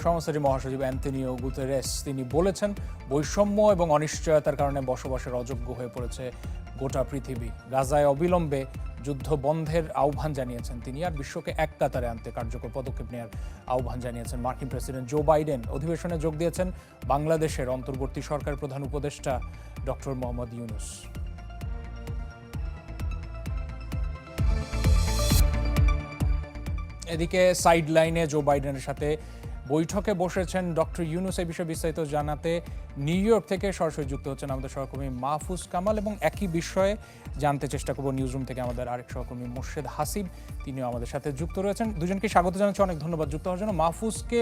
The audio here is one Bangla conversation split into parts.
সংস্থাটির মহাসচিব অ্যান্তনিও গুতেরেস তিনি বলেছেন, বৈষম্য এবং অনিশ্চয়তার কারণে বসবাসের অযোগ্য হয়ে পড়েছে গোটা পৃথিবী। গাজায় অবিলম্বে যুদ্ধ বন্ধের আহ্বান জানিয়েছেন তিনি, আর বিশ্বকে এক কাতারে আনতে কার্যকর পদক্ষেপ নেওয়ার আহ্বান জানিয়েছেন মার্কিন প্রেসিডেন্ট জো বাইডেন। অধিবেশনে যোগ দিয়েছেন বাংলাদেশের অন্তর্বর্তী সরকারের প্রধান উপদেষ্টা ডক্টর মোহাম্মদ ইউনূস। এদিকে সাইড লাইনে জো বাইডেনের সাথে বৈঠকে বসেছেন ডক্টর ইউনূস। এই বিষয়ে বিস্তারিত জানাতে নিউ ইয়র্ক থেকে সরাসরি যুক্ত হচ্ছেন আমাদের সহকর্মী মাহফুজ কামাল, এবং একই বিষয়ে জানতে চেষ্টা করব নিউজরুম থেকে আমাদের আরেক সহকর্মী মোর্শেদ হাসিব, তিনিও আমাদের সাথে যুক্ত রয়েছেন। দুজনকে স্বাগত জানাচ্ছি, অনেক ধন্যবাদ যুক্ত হওয়ার জন্য। মাহফুজকে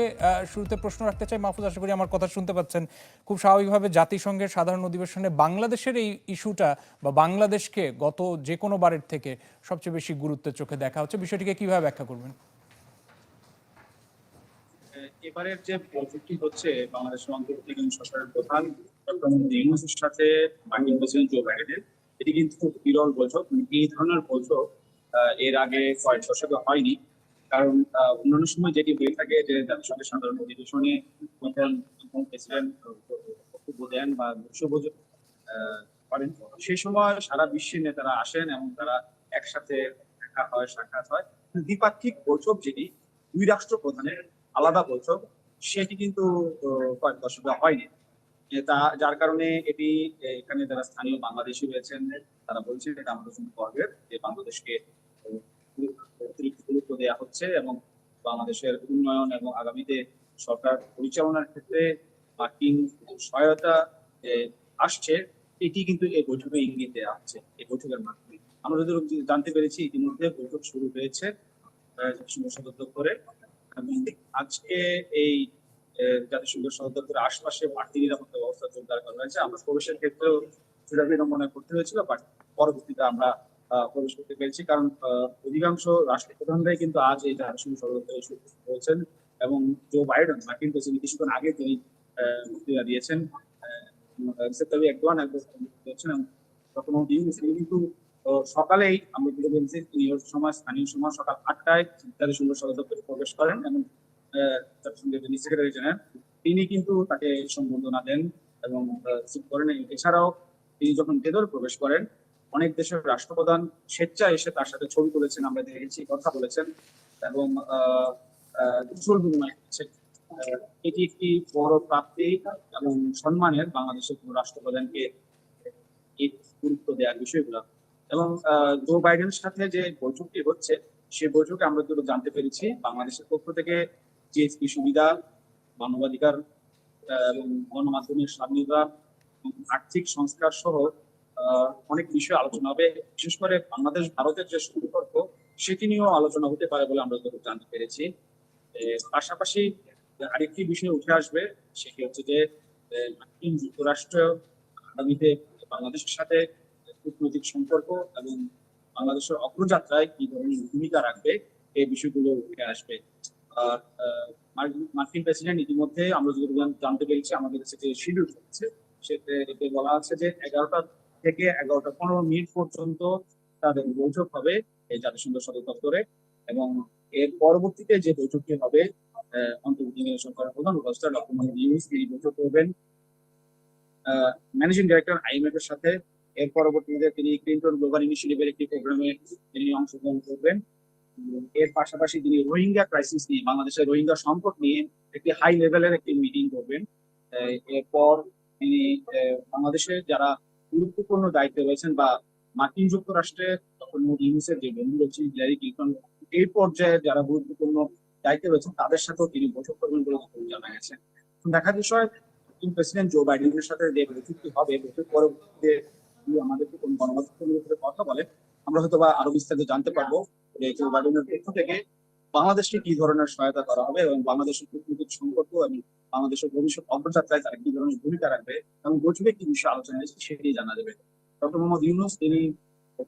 শুরুতে প্রশ্ন রাখতে চাই। মাহফুজ, আশা করি আমার কথা শুনতে পাচ্ছেন। খুব স্বাভাবিকভাবে জাতিসংঘের সাধারণ অধিবেশনে বাংলাদেশের এই ইস্যুটা বা বাংলাদেশকে গত যে কোনো বারের থেকে সবচেয়ে বেশি গুরুত্বের চোখে দেখা হচ্ছে, বিষয়টিকে কিভাবে ব্যাখ্যা করবেন? এবারের যে বৈঠকটি হচ্ছে বাংলাদেশের অন্তর্বর্তীকালীন সরকারের প্রধান ডক্টর মোহাম্মদ ইউনূসের সাথে মার্কিন প্রেসিডেন্ট জো বাইডেনের, এটি কিন্তু খুব বিরল বৈঠক। এই ধরনের বৈঠক এর আগে কয়েক দশকে হয়নি। কারণ অন্যান্য সময় যেটি হয়ে থাকে যে জাতিসংঘের সাধারণ অধিবেশনে প্রেসিডেন্ট বক্তব্য দেন বা ঘোষণা করেন, সেই সময় সারা বিশ্বের নেতারা আসেন এবং তারা একসাথে দেখা হয়, সাক্ষাৎ হয়। দ্বিপাক্ষিক বৈঠক যেটি দুই রাষ্ট্র প্রধানের আলাদা বৈঠক, সেটি কিন্তু কয়েক দশকে হয়নি। যার কারণে এটি এখানে যারা স্থানীয় বাংলাদেশি রয়েছেন তারা বলছেন এটা আমাদের জন্য গর্বের যে বাংলাদেশকে অতিরিক্ত গুরুত্ব দেওয়া হচ্ছে এবং বাংলাদেশের উন্নয়ন এবং আগামীতে সরকার পরিচালনার ক্ষেত্রে মার্কিন সহায়তা আসছে, এটি কিন্তু এই বৈঠকে ইঙ্গিত দেওয়া হচ্ছে। এই বৈঠকের মাধ্যমে আমরা যদি জানতে পেরেছি ইতিমধ্যে বৈঠক শুরু হয়েছে জাতিসংঘ সদর দপ্তরে, এবং আজকে এই জাতিসংঘ সদর দপ্তরের আশপাশে বাড়তি নিরাপত্তা ব্যবস্থা জোরদার করা হয়েছে। আমরা প্রবেশের ক্ষেত্রেও সেটা বিড়ম্বনায় করতে হয়েছিল, বাট পরবর্তীতে আমরা প্রবেশ করতে পেরেছি। কারণ অধিকাংশ রাষ্ট্রপ্রধানরাই কিন্তু আজ এই জাতিসংঘ সদর দপ্তরে হয়েছেন, এবং জো বাইডেন মার্কিন প্রেসিডেন্ট কিছুক্ষণ আগে তিনি বক্তৃতা দিয়েছেন, কিন্তু সকালেই আমরা নিউ ইয়র্ক সময়, স্থানীয় সময় সকাল 8টায় জাতিসংঘ সদর দপ্তরে প্রবেশ করেন এবং জাতিসংঘের যিনি সেক্রেটারি জেনারেল তিনি কিন্তু তাকে সম্বর্ধনা দেন এবং করেন। এছাড়াও তিনি যখন ভেতরে প্রবেশ করেন, অনেক দেশের রাষ্ট্রপ্রধান স্বেচ্ছায় এসে তার সাথে ছবি তুলেছেন, আমরা দেখেছি, কথা বলেছেন এবং কুশল বিনিময় করেছেন। এটি একটি বড় প্রাপ্তি এবং সম্মানের বাংলাদেশের রাষ্ট্রপ্রধানকে এই গুরুত্ব দেওয়ার বিষয়গুলো। এবং জো বাইডেনের সাথে যে বৈঠকটি হচ্ছে, সেই বৈঠকে আমরা যেটা জানতে পেরেছি বাংলাদেশের পক্ষ থেকে জিএসপি সুবিধা, মানবাধিকার এবং গণমাধ্যমের স্বাধীনতা, আর্থিক সংস্কার সহ অনেক বিষয়ে আলোচনা হবে। বিশেষ করে বাংলাদেশ ভারতের যে সম্পর্ক, সেটি নিয়েও আলোচনা হতে পারে বলে আমরা জানতে পেরেছি। পাশাপাশি আরেকটি বিষয় উঠে আসবে, সেটি হচ্ছে যে মার্কিন যুক্তরাষ্ট্র আগামীতে বাংলাদেশের সাথে কূটনৈতিক সম্পর্ক এবং বাংলাদেশের অগ্রযাত্রায় কি ধরনের ভূমিকা রাখবে, এই বিষয়গুলো উঠে আসবে। আর মার্কিন প্রেসিডেন্ট ইতিমধ্যে আমরা যদি জানতে পেরেছি আমাদের কাছে যে শিডিউল হচ্ছে, সেতে বলা আছে যে 11টা থেকে 11:15 পর্যন্ত তাদের বৈঠক হবে এই জাতিসংঘ সদর দপ্তরে, এবং এর পরবর্তীতে যে বৈঠকটি হবে অন্তর্বর্তীকালীন সরকারের প্রধান উপদেষ্টা ডক্টর মোহাম্মদ ইউনূস তিনি বৈঠক করবেন ম্যানেজিং ডাইরেক্টর আইএমএফ এর সাথে। এর পরবর্তীতে তিনি ক্লিন্টন গ্লোবাল ইনিশিয়েটিভের একটি প্রোগ্রামে তিনি অংশগ্রহণ করবেন। এর পাশাপাশি তিনি রোহিঙ্গা ক্রাইসিস নিয়ে, বাংলাদেশের রোহিঙ্গা সংকট নিয়ে একটি হাই লেভেলের একটি মিটিং করবেন। এরপর তিনি বাংলাদেশের যারা গুরুত্বপূর্ণ দায়িত্বে রয়েছেন বা মার্কিন যুক্তরাষ্ট্রের ডক্টর মোহাম্মদ ইউনূসের যে বন্ধু রয়েছেন হিলারি ক্লিন্টন, এই পর্যায়ে যারা গুরুত্বপূর্ণ দায়িত্বে রয়েছেন তাদের সাথেও তিনি বৈঠক করবেন বলে জানা গেছে। দেখার বিষয় প্রেসিডেন্ট জো বাইডেনের সাথে যে বৈঠকটি হবে, বৈঠক পরবর্তীতে আমাদেরকে কোন গণমাধ্যমের উপরে কথা বলে আমরা হয়তো বা আরো বিস্তারিত জানতে পারবো যে জো বাইডেনের পক্ষ থেকে বাংলাদেশকে কি ধরনের সহায়তা করা হবে এবং বাংলাদেশের কূটনৈতিক সম্পর্ক এবং বাংলাদেশের ভবিষ্যৎ অগ্রযাত্রায় তারা কি ধরনের ভূমিকা রাখবে এবং বৈঠকে কি বিষয়ে আলোচনা হয়েছে সেটি জানা যাবে। ডক্টর মোহাম্মদ ইউনূস তিনি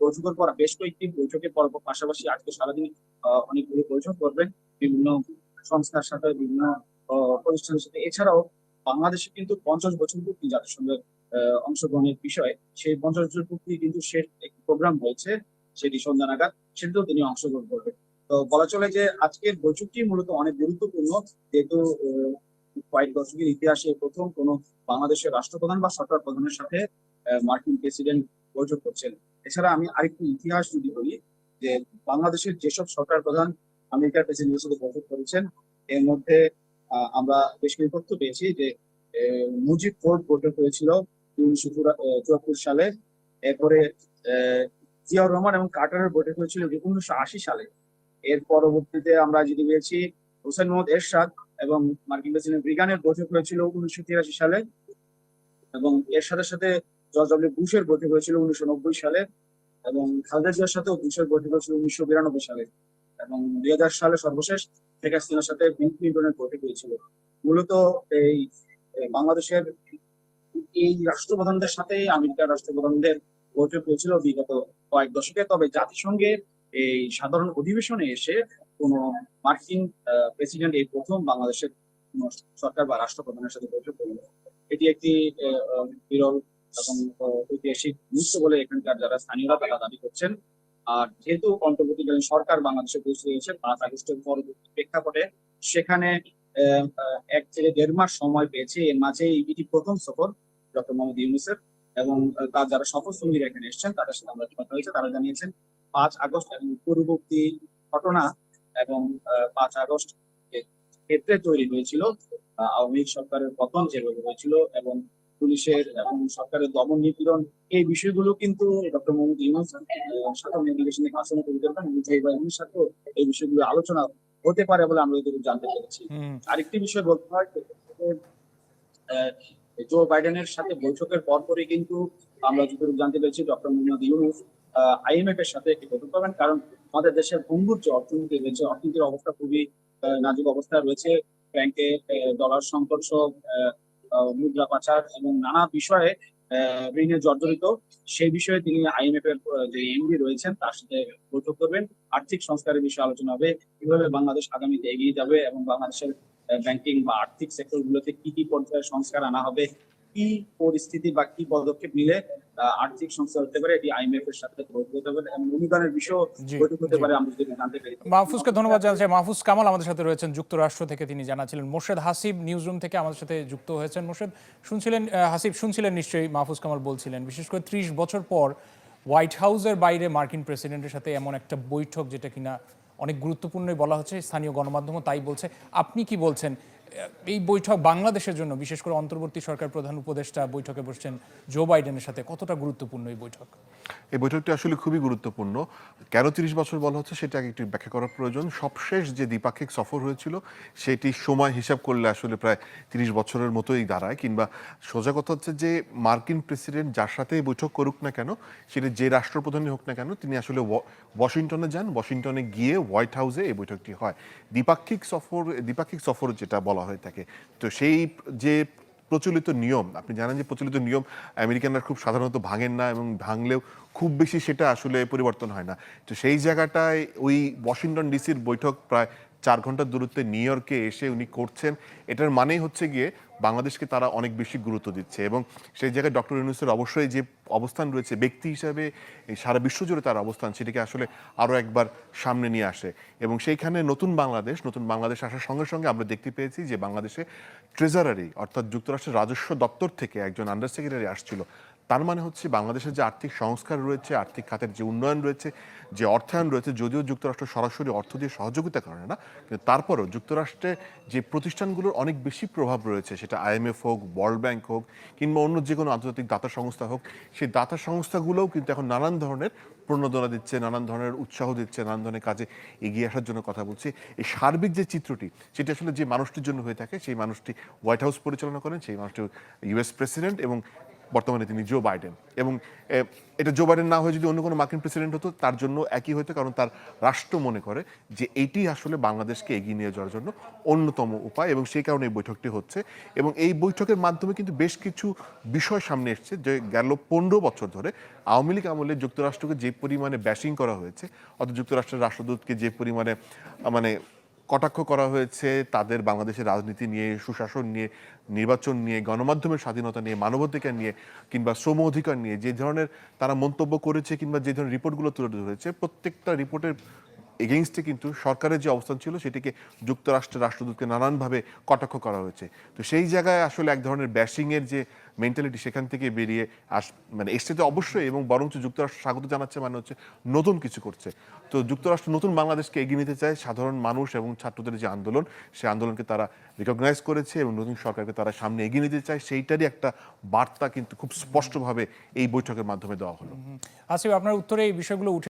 বৈঠকের পর বেশ কয়েকটি বৈঠকের পর পাশাপাশি আজকে সারাদিন অনেকগুলো বৈঠক করবেন বিভিন্ন সংস্থার সাথে, বিভিন্ন প্রতিষ্ঠানের সাথে। এছাড়াও বাংলাদেশে কিন্তু 50 বছর পূর্তি জাতিসংঘের অংশগ্রহণের বিষয়ে, সেই 50 বছর পূর্তি কিন্তু সে একটি প্রোগ্রাম হয়েছে, সেটি সন্ধ্যা নাগাদ, সেটিতেও তিনি অংশগ্রহণ করবেন। তো বলা চলে যে আজকের বৈঠকটি মূলত অনেক গুরুত্বপূর্ণ, যেহেতু কয়েক দশকের ইতিহাসে প্রথম কোনো বাংলাদেশের রাষ্ট্রপ্রধান বা সরকার প্রধানের সাথে মার্কিন প্রেসিডেন্ট বৈঠক করছেন। এছাড়া আমি আরেকটু ইতিহাস যদি বলি, যে বাংলাদেশের যেসব সরকার প্রধান আমেরিকার প্রেসিডেন্টের সাথে বৈঠক করেছেন, এর মধ্যে আমরা বেশ কিছু তথ্য পেয়েছি যে মুজিব ফোর্ড বৈঠক হয়েছিল 1974 সালে। এরপরে জিয়াউর রহমান এবং কার্টারের বৈঠক হয়েছিল 1980 সালে। এর পরবর্তীতে আমরা যদি পেয়েছি হোসেন মোহাম্মদ এরশাদ এবং মার্কিন প্রেসিডেন্ট রিগানের বৈঠক হয়েছিল 1983 সালে, এবং এর সাথে সাথে জর্জ ডব্লিউ বুশের বৈঠক হয়েছিল 1990 সালে, এবং খালেদা জিয়ার সাথেও বুশের বৈঠক হয়েছিল 1992 সালে, এবং 2000 সালে সর্বশেষ শেখ হাসিনার সাথে বিল ক্লিন্টনের বৈঠক হয়েছিল। মূলত এই বাংলাদেশের এই রাষ্ট্রপ্রধানদের সাথে আমেরিকার রাষ্ট্রপ্রধানদের বৈঠক হয়েছিল বিগত কয়েক দশকে। তবে জাতিসংঘের এই সাধারণ অধিবেশনে এসে কোন মার্কিন প্রেসিডেন্ট এই প্রথম বাংলাদেশের কোন সরকার বা রাষ্ট্রপ্রধানের সাথে বৈঠক করল। এটি একটি বিরল এবং ঐতিহাসিক মুহূর্ত বলে এখানকার যারা স্থানীয়রা তারা দাবি করছেন। আর যেহেতু অন্তর্বর্তীকালীন সরকার বাংলাদেশে পৌঁছে রয়েছে 5 আগস্টের পরবর্তী প্রেক্ষাপটে, সেখানে 1 থেকে 1.5 মাস সময় পেয়েছে। এর মাঝে এটি প্রথম সফর ডক্টর মোহাম্মদ ইউনূসের, এবং তার যারা সফরসঙ্গীরা এখানে এসেছেন তাদের সাথে আমরা কথা হয়েছে। তারা জানিয়েছেন 5 আগস্ট এবং পূর্ববর্তী ঘটনা এবং 5 আগস্ট ক্ষেত্রে তৈরি হয়েছিল আওয়ামী লীগ সরকারের পতন যেভাবে হয়েছিল এবং পুলিশের এবং সরকারের দমন নিপীড়ন, এই বিষয়গুলো কিন্তু ডক্টর মোহাম্মদ ইউনূস সাধারণ নির্বাচনে ভাষণ করেছেন এবং সাথে এই বিষয়গুলো আলোচনা হতে পারে বলে আমরা যতটুকু জানতে পেরেছি। আরেকটি বিষয় বলতে হয়, জো বাইডেনের সাথে বৈঠকের পরপরই কিন্তু আমরা যতটুকু জানতে পেরেছি ডক্টর মোহাম্মদ ইউনূস আইএমএফ এর সাথে একটি বৈঠক করবেন। কারণ আমাদের দেশের ভঙ্গুর যে অর্থনীতি রয়েছে, অর্থনীতির অবস্থা খুবই নাজুক অবস্থায় রয়েছে। ব্যাংকে ডলার সংকট সহ মুদ্রা পাচার এবং নানা বিষয়ে ঋণে জর্জরিত। সেই বিষয়ে তিনি আইএমএফ এর যে এমডি রয়েছেন তার সাথে বৈঠক করবেন। আর্থিক সংস্কারের বিষয়ে আলোচনা হবে, কিভাবে বাংলাদেশ আগামীতে এগিয়ে যাবে এবং বাংলাদেশের ব্যাংকিং বা আর্থিক সেক্টর গুলোতে কি কি পর্যায়ে সংস্কার আনা হবে, কি পরিস্থিতি বা কি পদক্ষেপ নিলে আর্থিক সংস্কার হতে পারে, এটি আইএমএফ এর সাথে বৈঠক হতে পারে এবং অনুদানের বিষয় বৈঠক হতে পারে আমরা যদি জানতে পারি। মাহফুজকে ধন্যবাদ জানাচ্ছি। মাহফুজ কামাল আমাদের সাথে রয়েছেন যুক্তরাষ্ট্র থেকে, তিনি জানাচ্ছিলেন। মোর্শেদ হাসিব নিউজ রুম থেকে আমাদের সাথে যুক্ত হয়েছেন। মোর্শেদ, হাসিব শুনছিলেন নিশ্চয়ই মাহফুজ কামাল বলছিলেন, বিশেষ করে 30 বছর পর হোয়াইট হাউসের বাইরে মার্কিন প্রেসিডেন্টের সাথে এমন একটা বৈঠক, যেটা কিনা অনেক গুরুত্বপূর্ণই বলা হচ্ছে, স্থানীয় গণমাধ্যমও তাই বলছে। আপনি কি বলছেন, এই বৈঠক বাংলাদেশের জন্য, বিশেষ করে অন্তর্বর্তী সরকার প্রধান উপদেষ্টা বৈঠকে বসছেন জো বাইডেনের সাথে, কতটা গুরুত্বপূর্ণ এই বৈঠক? এই বৈঠকটি আসলে খুবই গুরুত্বপূর্ণ। কেন 30 বছর বলা হচ্ছে সেটা একটু ব্যাখ্যা করার প্রয়োজন। সবশেষ যে দ্বিপাক্ষিক সফর হয়েছিল সেটি সময় হিসাব করলে আসলে প্রায় 30 বছরের মতোই দাঁড়ায়। কিংবা সোজা কথা হচ্ছে যে মার্কিন প্রেসিডেন্ট যার সাথেই বৈঠক করুক না কেন, সেটা যে রাষ্ট্রপ্রধানই হোক না কেন, তিনি আসলে ওয়াশিংটনে যান, ওয়াশিংটনে গিয়ে হোয়াইট হাউসে এই বৈঠকটি হয়। দ্বিপাক্ষিক সফর যেটা বলা হয়ে থাকে। তো সেই যে প্রচলিত নিয়ম, আপনি জানেন যে প্রচলিত নিয়ম আমেরিকানরা খুব সাধারণত ভাঙেন না, এবং ভাঙলেও খুব বেশি সেটা আসলে পরিবর্তন হয় না। তো সেই জায়গাটায় ওই ওয়াশিংটন ডিসির বৈঠক প্রায় 4 ঘন্টার দূরত্বে নিউ ইয়র্কে এসে উনি করছেন। এটার মানেই হচ্ছে গিয়ে বাংলাদেশকে তারা অনেক বেশি গুরুত্ব দিচ্ছে, এবং সেই জায়গায় ডক্টর ইউনূসের অবশ্যই যে অবস্থান রয়েছে ব্যক্তি হিসাবে সারা বিশ্বজুড়ে তার অবস্থান, সেটাকে আসলে আরও একবার সামনে নিয়ে আসে। এবং সেইখানে নতুন বাংলাদেশ আসার সঙ্গে সঙ্গে আমরা দেখতে পেয়েছি যে বাংলাদেশে ট্রেজারারি অর্থাৎ যুক্তরাষ্ট্রের রাজস্ব দপ্তর থেকে একজন আন্ডার সেক্রেটারি আসছিল। তার মানে হচ্ছে বাংলাদেশের যে আর্থিক সংস্কার রয়েছে, আর্থিক খাতের যে উন্নয়ন রয়েছে, যে অর্থায়ন রয়েছে, যদিও যুক্তরাষ্ট্র সরাসরি অর্থ দিয়ে সহযোগিতা করে না, কিন্তু তারপরও যুক্তরাষ্ট্রে যে প্রতিষ্ঠানগুলোর অনেক বেশি প্রভাব রয়েছে, সেটা আইএমএফ হোক, ওয়ার্ল্ড ব্যাংক হোক, কিংবা অন্য যে কোনো আন্তর্জাতিক দাতা সংস্থা হোক, সেই দাতা সংস্থাগুলোও কিন্তু এখন নানান ধরনের প্রণোদনা দিচ্ছে, নানান ধরনের উৎসাহ দিচ্ছে, নানান ধরনের কাজে এগিয়ে আসার জন্য কথা বলছে। এই সার্বিক যে চিত্রটি, সেটা আসলে যে মানুষটির জন্য হয়ে থাকে, সেই মানুষটি হোয়াইট হাউস পরিচালনা করেন, সেই মানুষটি ইউএস প্রেসিডেন্ট, এবং বর্তমানে তিনি জো বাইডেন। এবং এটা জো বাইডেন না হয়ে যদি অন্য কোনো মার্কিন প্রেসিডেন্ট হতো, তার জন্য একই হতো, কারণ তার রাষ্ট্র মনে করে যে এইটি আসলে বাংলাদেশকে এগিয়ে নিয়ে যাওয়ার জন্য অন্যতম উপায়, এবং সেই কারণে এই বৈঠকটি হচ্ছে। এবং এই বৈঠকের মাধ্যমে কিন্তু বেশ কিছু বিষয় সামনে এসছে, যে গেল 15 বছর ধরে আওয়ামী লীগ আমলে যুক্তরাষ্ট্রকে যে পরিমাণে ব্যাশিং করা হয়েছে, অর্থাৎ যুক্তরাষ্ট্রের রাষ্ট্রদূতকে যে পরিমাণে কটাক্ষ করা হয়েছে, তাদের বাংলাদেশের রাজনীতি নিয়ে, সুশাসন নিয়ে, নির্বাচন নিয়ে, গণমাধ্যমের স্বাধীনতা নিয়ে, মানবাধিকার নিয়ে, কিংবা শ্রম অধিকার নিয়ে যে ধরনের তারা মন্তব্য করেছে, কিংবা যে ধরনের রিপোর্টগুলো তুলে ধরেছে, প্রত্যেকটা রিপোর্টের এগেইনস্টে কিন্তু সরকারের যে অবস্থান ছিল সেটিকে যুক্তরাষ্ট্রের রাষ্ট্রদূতকে নানানভাবে কটাক্ষ করা হয়েছে। তো সেই জায়গায় আসলে এক ধরনের ব্যাশিংয়ের যে মেন্টালিটি সেখান থেকে বেরিয়ে মানে এসছে তো অবশ্যই, এবং বরঞ্চ যুক্তরাষ্ট্র স্বাগত জানাচ্ছে, মানে হচ্ছে নতুন কিছু করছে। তো যুক্তরাষ্ট্র নতুন বাংলাদেশকে এগিয়ে নিতে চায়। সাধারণ মানুষ এবং ছাত্রদের যে আন্দোলন, সেই আন্দোলনকে তারা রিকগনাইজ করেছে এবং নতুন সরকারকে তারা সামনে এগিয়ে নিতে চায়। সেইটারই একটা বার্তা কিন্তু খুব স্পষ্টভাবে এই বৈঠকের মাধ্যমে দেওয়া হলো। আসিফ, আপনার উত্তরে এই বিষয়গুলো উঠে